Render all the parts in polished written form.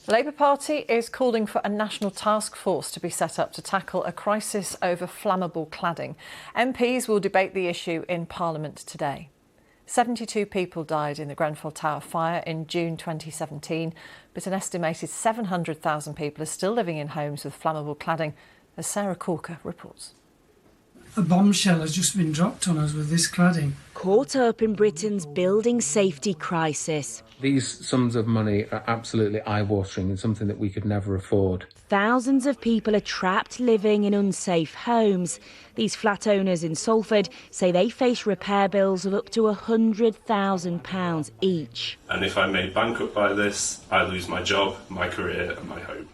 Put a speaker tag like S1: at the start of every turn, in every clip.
S1: The Labour Party is calling for a national task force to be set up to tackle a crisis over flammable cladding. MPs will debate the issue in Parliament today. 72 people died in the Grenfell Tower fire in June 2017, but an estimated 700,000 people are still living in homes with flammable cladding, as Sarah Corker reports.
S2: A bombshell has just been dropped on us with this cladding.
S3: Caught up in Britain's building safety crisis.
S4: These sums of money are absolutely eye-watering and something that we could never afford.
S3: Thousands of people are trapped living in unsafe homes. These flat owners in Salford say they face repair bills of up to £100,000 each.
S5: And if I'm made bankrupt by this, I lose my job, my career and my home.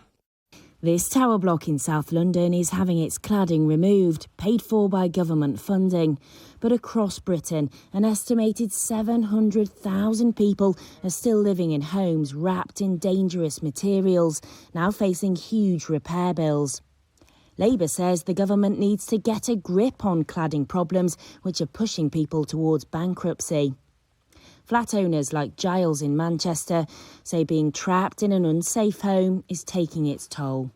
S3: This tower block in South London is having its cladding removed, paid for by government funding. But across Britain, an estimated 700,000 people are still living in homes wrapped in dangerous materials, now facing huge repair bills. Labour says the government needs to get a grip on cladding problems, which are pushing people towards bankruptcy. Flat owners like Giles in Manchester say being trapped in an unsafe home is taking its toll.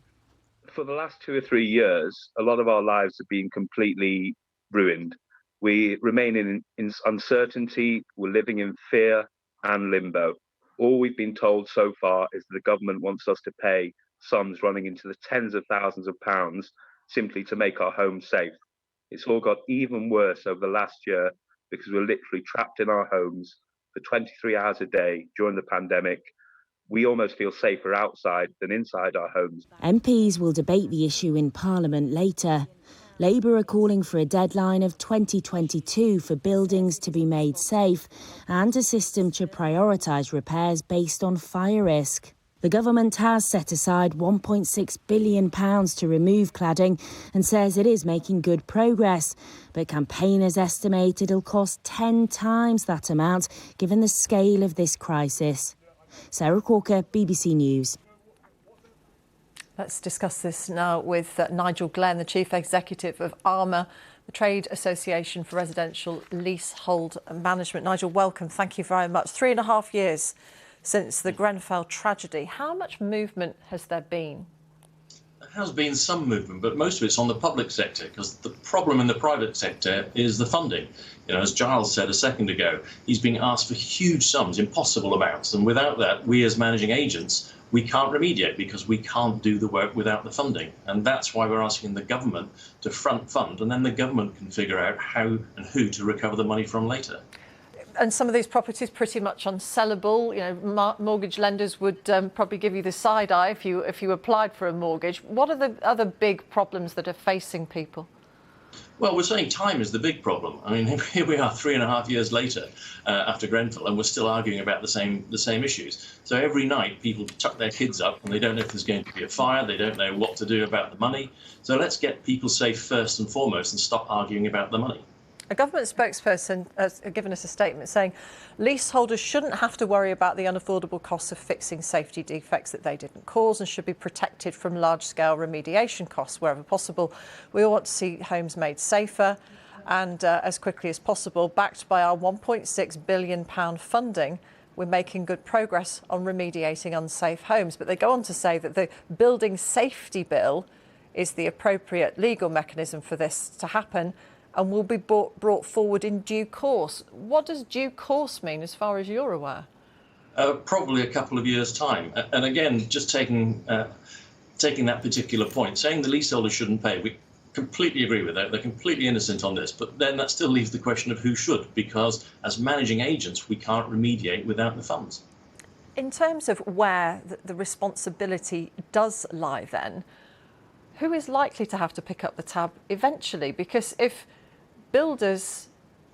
S6: For the last 2 or 3 years, a lot of our lives have been completely ruined. We remain in uncertainty, we're living in fear and limbo. All we've been told so far is that the government wants us to pay sums running into the tens of thousands of pounds simply to make our homes safe. It's all got even worse over the last year because we're literally trapped in our homes for 23 hours a day during the pandemic. We almost feel safer outside than inside our homes.
S3: MPs will debate the issue in Parliament later. Labour are calling for a deadline of 2022 for buildings to be made safe and a system to prioritise repairs based on fire risk. The government has set aside £1.6 billion to remove cladding and says it is making good progress. But campaigners estimate it'll cost 10 times that amount, given the scale of this crisis. Sarah Corker, BBC News.
S1: Let's discuss this now with Nigel Glenn, the Chief Executive of ARMA, the Trade Association for Residential Leasehold Management. Nigel, welcome. Thank you very much. 3.5 years since the Grenfell tragedy. How much movement has there been?
S7: There has been some movement, but most of it's on the public sector, because the problem in the private sector is the funding. You know, as Giles said a second ago, he's being asked for huge sums, impossible amounts, and without that, we as managing agents, we can't remediate because we can't do the work without the funding. And that's why we're asking the government to front fund, and then the government can figure out how and who to recover the money from later.
S1: And some of these properties pretty much unsellable. You know, mortgage lenders would probably give you the side eye if you applied for a mortgage. What are the other big problems that are facing people?
S7: Well, we're saying time is the big problem. I mean, here we are 3.5 years later after Grenfell, and we're still arguing about the same issues. So every night people tuck their kids up and they don't know if there's going to be a fire, they don't know what to do about the money. So let's get people safe first and foremost and stop arguing about the money.
S1: A government spokesperson has given us a statement saying leaseholders shouldn't have to worry about the unaffordable costs of fixing safety defects that they didn't cause and should be protected from large-scale remediation costs wherever possible. We all want to see homes made safer and as quickly as possible. Backed by our £1.6 billion funding, we're making good progress on remediating unsafe homes. But they go on to say that the Building Safety Bill is the appropriate legal mechanism for this to happen and will be brought forward in due course. What does due course mean as far as you're aware?
S7: Probably a couple of years' time. And again, just taking that particular point, saying the leaseholders shouldn't pay, we completely agree with that. They're completely innocent on this. But then that still leaves the question of who should, because as managing agents, we can't remediate without the funds.
S1: In terms of where the responsibility does lie then, who is likely to have to pick up the tab eventually? Because if builders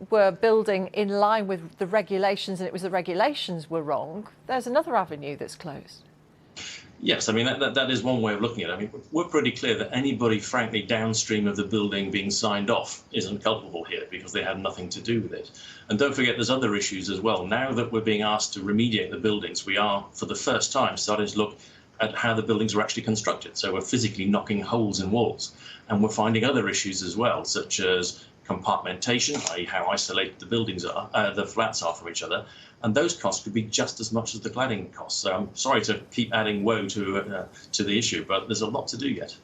S1: were building in line with the regulations and it was the regulations were wrong, there's another avenue that's closed.
S7: Yes, I mean, that is one way of looking at it. I mean, we're pretty clear that anybody, frankly, downstream of the building being signed off isn't culpable here because they had nothing to do with it. And don't forget, there's other issues as well. Now that we're being asked to remediate the buildings, we are, for the first time, starting to look at how the buildings are actually constructed. So we're physically knocking holes in walls. And we're finding other issues as well, such as compartmentation, i.e. how isolated the buildings are, the flats are from each other, and those costs could be just as much as the cladding costs. So I'm sorry to keep adding woe to the issue, but there's a lot to do yet.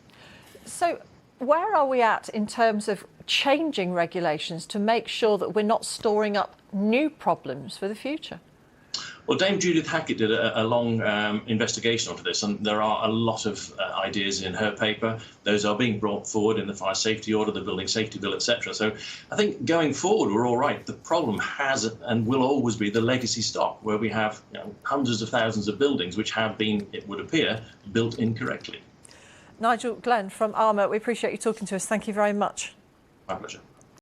S1: So where are we at in terms of changing regulations to make sure that we're not storing up new problems for the future?
S7: Well, Dame Judith Hackett did a long investigation onto this, and there are a lot of ideas in her paper. Those are being brought forward in the fire safety order, the building safety bill, etc. So I think going forward, we're all right. The problem has and will always be the legacy stock, where we have hundreds of thousands of buildings which have been, it would appear, built incorrectly.
S1: Nigel Glenn from ARMA, we appreciate you talking to us. Thank you very much.
S7: My pleasure.